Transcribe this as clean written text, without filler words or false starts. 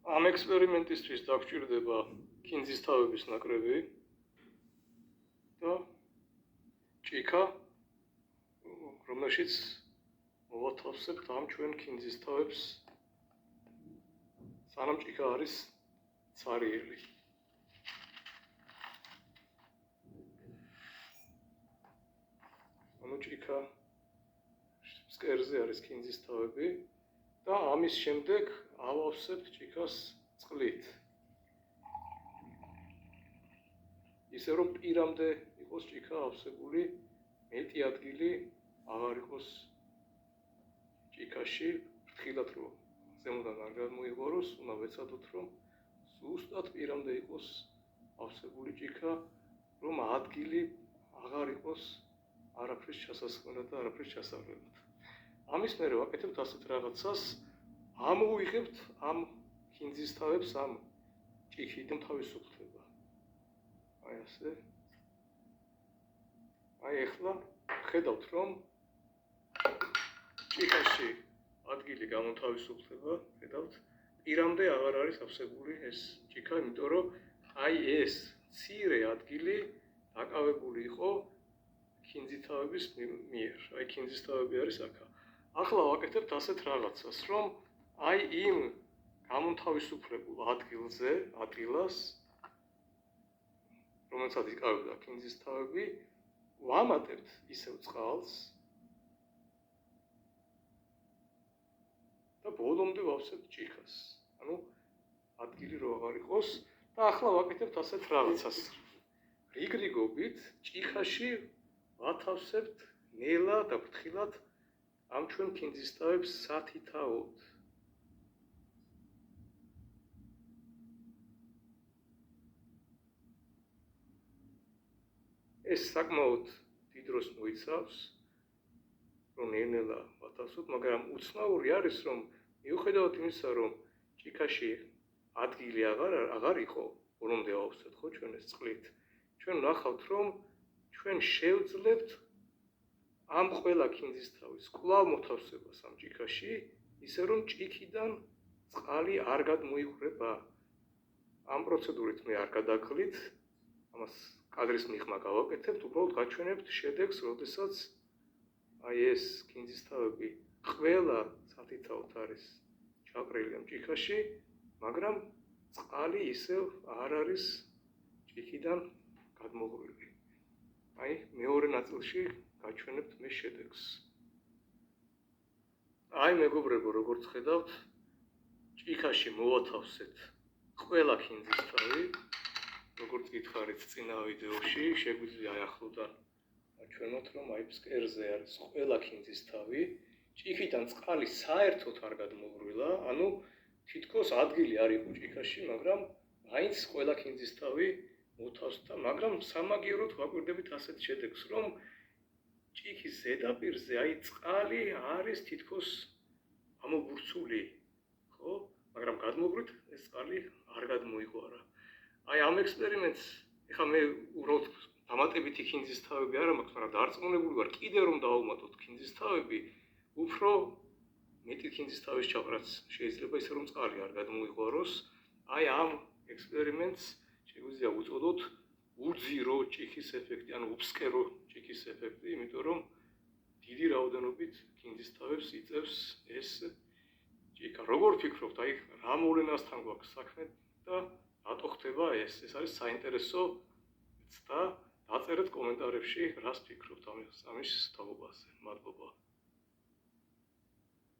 ამ ექსპერიმენტისთვის დაგჭირდება კინძის თავების ნაკრები და ჭიქა, რომელშიც მოვათავსებთ ამ ჩვენ კინძის თავებს, სანამ ჭიქა არის ცარიელი. ანუ ჭიქა ფსკერზე არის კინძის თავები და ამის შემდეგ ავავსებთ ჭიქას წყლით. ისე რომ პირამდე იყოს ჭიქა ავსებული, მეტი ადგილი აღარ იყოს ჭიქაში, ფრთხილად რომ ზემოდან არ გადმოიღოროს, უნდა ვეცადოთ რომ ზუსტად პირამდე იყოს ავსებული ჭიქა, რომ ადგილი აღარ იყოს არაფრის ჩასასხმელად და არაფრის ჩასავლელად. ამის მერე ვაკეთებთ ასეთ რაღაცას, ამოვიღებთ ამ კინძის თავებს ამ ჭიქიდან თავისუფლება. აი ასე. აი ახლა ხედავთ რომ ჭიქაში ადგილი გამოთავისუფლება, ხედავთ, პირამდე აღარ არის ავსებული ეს ჭიქა, იმიტომ რომ აი ეს მცირე ადგილი დაკავებული იყო კინძის თავების მიერ. აი კინძის თავები არის აქა. ახლა ვაკეთებთ ასეთ რაღაცას, რომ აი იმ გამოთავისუფლებულ ადგილას, რომელსაც იკავებდა კინძის თავები, ვამატებთ ისევ წყალს და ბოლომდე ვავსებთ ჭიქას. ანუ ადგილი რო აღარ იყოს და ახლა ვაკეთებთ ასეთ რაღაცას. რიგრიგობით ჭიქაში ვათავსებთ ნელა და ფრთხილად ამ ჩვენ კინძის თავებს სათითაოდ. ეს საკმაოდ დიდ დროს მოიცავს, რომ ნელა ვათავსოთ, მაგრამ უცნაური არის, რომ მიუხედავად იმისა, რომ ჭიქაში ადგილი აღარ იყო, ბოლომდე ავსეთ ხო ჩვენ ეს წყლით, ჩვენ ვნახავთ, რომ ჩვენ შევძლებთ ამ ყველა კინძის თავის კვლავ მოთავსებას ამ ჭიქაში, ისე რომ ჭიქიდან წყალი არ გადმოიღვრება. ამ პროცედურით მე არ გადაგხლით, ამას კადრის მიღმა გავაკეთებთ, უბრალოდ გაჩვენებთ შედეგს, როდესაც აი ეს კინძის თავები ყველა სათითაოდ არის ჩაყრილი ამ ჭიქაში, მაგრამ წყალი ისევ არ არის ჭიქიდან გადმოღვრილი. აი მეორე ნაწილში გაჩვენებთ მე შედეგს. აი მეგობრებო, როგორც ხედავთ, ჭიქაში მოვათავსეთ ყველა კინძის თავი, როგორც გითხარით წინა ვიდეოში, შეგვიძლია ახლოდან აჩვენოთ, რომ აი ფსკერზე არის ყველა კინძის თავი, ჭიქიდან წყალი საერთოდ არ გადმოღვრილა, ანუ თითქოს ადგილი არ იყო ჭიქაში, მაგრამ მაინც ყველა კინძის თავი მოთავსდა, მაგრამ სამაგიეროდ ვაკვირდებით ასეთ შედეგს, რომ ჭიქის ზედაპირზე აი წყალი არის თითქოს ამობურცული, ხო? მაგრამ გადმოღვრით ეს წყალი არ გადმოიღვარა. აი ამ ექსპერიმენტს ეხლა მე უბრალოდ დამატებითი კინძის თავები არ მაქვს, მაგრამ დარწმუნებული ვარ, კიდევ რომ დავუმატოთ კინძის თავები, უფრო მეტი კინძის თავის ჩაყრაც შეიძლება ისე რომ წყალი არ გადმოიღვაროს. აი ამ ექსპერიმენტს შეგვიძლია უწოდოთ უძირო ჭიქის ეფექტი, ანუ უბსკერო ჭიქის ეფექტი, იმიტომ რომ დიდი რაოდენობით კინძის თავებს იწევს ეს ჭიქა. როგორ ფიქრობთ, აი რა მოვლენასთან გვაქვს საქმე და რატო ხდება ეს? ეს არის საინტერესო ცდა. დაწერეთ კომენტარებში, რას ფიქრობთ ამის თაობაზე. მადლობა.